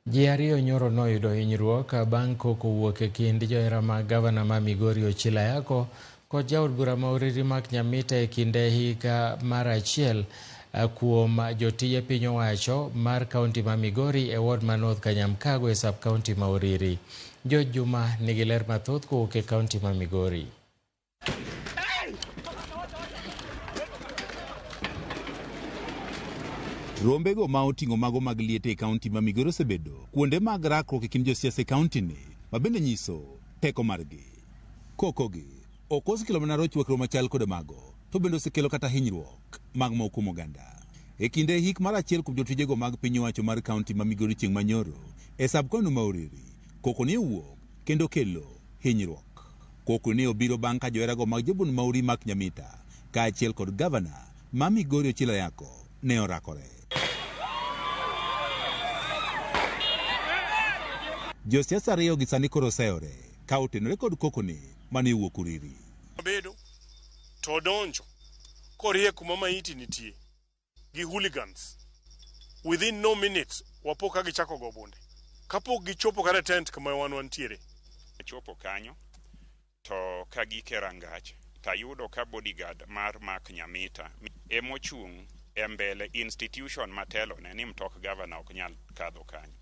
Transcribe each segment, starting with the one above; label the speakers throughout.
Speaker 1: Ji ariyo nyoro noyudo hinyruok bang' koko wuok e kind johera mag gavana ma Migori Ochilo Ayacko kod jaod bura ma Oriri Mark Nyamita e kinde higa mar achiel kuom jotije piny owacho mar kaunti ma Migori e ward ma North Kanyamkago e sub-kaunti ma Oriri. George Juma nigi ler mathoth kowuok e kaunti ma Migori.
Speaker 2: Rombego ma oting'o mago mag liete e kaunti ma Migori osebedo kuonde mag rakruok e kind josiasa e kaunti ni, ma bende nyiso teko margi. Kokogi ok osekelo mana rochruok machal kod mago, to bende osekelo kata hinyruok mag mokuom oganda. E kinde hik mar achiel kuom jotijego mag piny owacho mar kaunti ma Migori chieng' manyoro e sub-kaunti ma Oriri, koko ne owuok kendo kelo hinyruok. Koko ne obiro bang' ka joherago mag jobun ma Oriri Mark Nyamita kaachiel kod gavana ma Migori Ochilo Ayacko ne orakore. Josiasa ariyo gi sani koro osewore ka otenore kod kokoni mane owuok Oriri.
Speaker 3: Bedo to donjo korie kuma maiti nitie gi hooligans within no minutes wapo ka gichako go bunde kapok gichopo kare tent kama wantiere.
Speaker 4: Chopo kanyo to ka gikera ngach tayudo ka bodyguard mar Mark Nyamita emochung' e mbele institution matelo ne ni mtok gavana ok nyal kadho kanyo.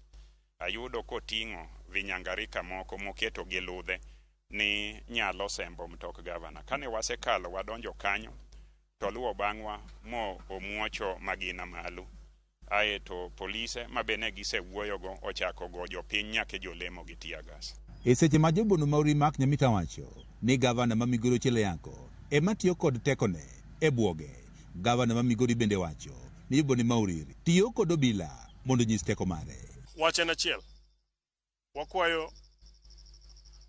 Speaker 4: Ayudo koting'o vinyangarika moko moketo gi ludhe ni nyalo sembo mtok gavana. Kane wasekalo wadonjo kanyo to luwo bang'wa mo omuocho magina malo. Aeto polise ma bene gisewuoyogo ochako go jopiny nyake jolemo gi tiagas.
Speaker 2: E seche ma jobunu ma Oriri Mark Nyamita wacho ni gavana ma Migori Ochilo Ayacko ema tiyo kod tekone e bwoge, gavana ma Migori bende wacho ni jobunu ma Oriri tiyo kod obila mondo nyis teko mare.
Speaker 3: Wachen achiel, wakwayo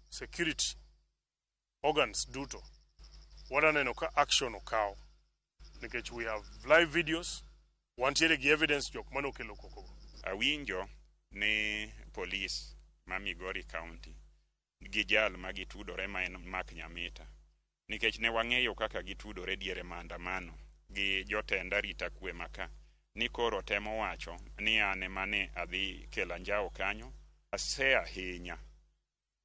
Speaker 3: security organs duto wadaneno ka action okaw nikech we have live videos, wantiere gi evidence jok mano kelo kokogo.
Speaker 4: Awinjo ni police ma Migori County gi jal ma gitudore ma en Mark Nyamita, nikech ne wang'eyo kaka gitudore diere maandamano gi jotend arita kwe maka, ni koro temo wacho ni ane mane adhi kela njao kanyo. Ase ahinya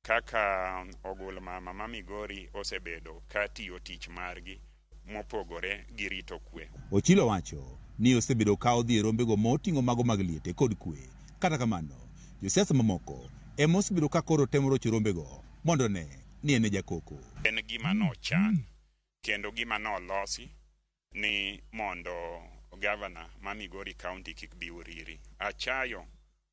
Speaker 4: kaka ogul mama ma Migori osebedo ka tiyo tich margi mopogore gi rito kwe.
Speaker 2: Ochilo wacho ni osebedo ka odhi e rombego moting'o mago mag liete kod kwe. Kata kamano, josiasa mamoko ema osebedo ka koro temo rocho rombego mondo ne ni ene jakoko.
Speaker 4: En gima nochan kendo gima nolosi ni mondo gavana ma Migori County kik bi Oriri. Achayo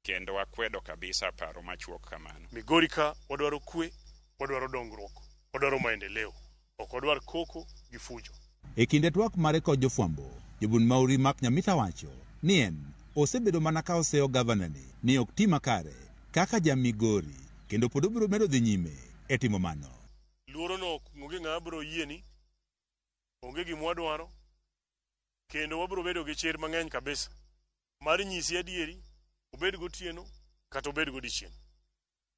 Speaker 4: kendo akwedo kabisa paro machuok kamano.
Speaker 3: Migori ka wadwaro kwe, wadwaro dongruok, wadwaro maendeleo, ok wadwar koko gi fujo.
Speaker 2: E kinde twak mare kod jofwambo, jobun ma Oriri Mark Nyamita wacho ni en osebedo mana ka oseo gavana ni ok ti makare kaka ja Migori, kendo pod obiro medo dhi nyime e timo mano.
Speaker 3: Luoro no onge ng'ama biro yieni, onge gima wadwaro, kendo wabiro bedo gi chir mang'eny kabisa mar nyisi adieri, obed gotieno kata obed godiechieng'.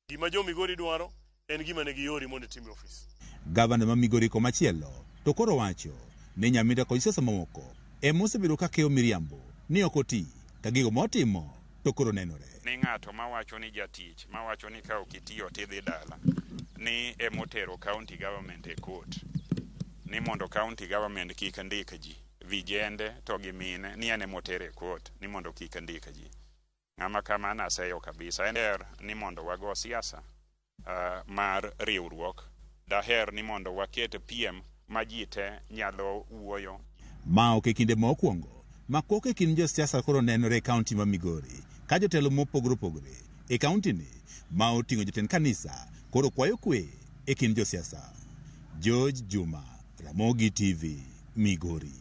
Speaker 3: Gima jo Migori dwaro en gima ne giyori mondo itim e ofis.
Speaker 2: Gavana ma Migori komachielo to koro wacho ni Nyamita kod siasa mamoko ema osebedo ka keyo miriambo ni ok oti ka gigo motimo to koro nenore.
Speaker 4: Ni ng'ato mawacho ni jatich, mawacho ni ka ok itiyo tidhi dala, ni emotero county government e court, ni mondo county government kik ndik ji, vijende to gi mine, ni ene motere e court ni mondo kik ndik ji. Ng'ama kamano aseyo kabisa. En ni mondo wago siasa mar riwruok. Daher ni mondo waket piem ma ji te nyalo wuoyo.
Speaker 2: Ma ok e kinde mokwongo ma koko e kind josiasa koro nenore e kaunti ma Migori, ka jotelo mopogore opogore e kaunti ni ma oting'o jotend kanisa koro kwayo kwe e kind josiasa. George Juma, Ramogi TV, Migori.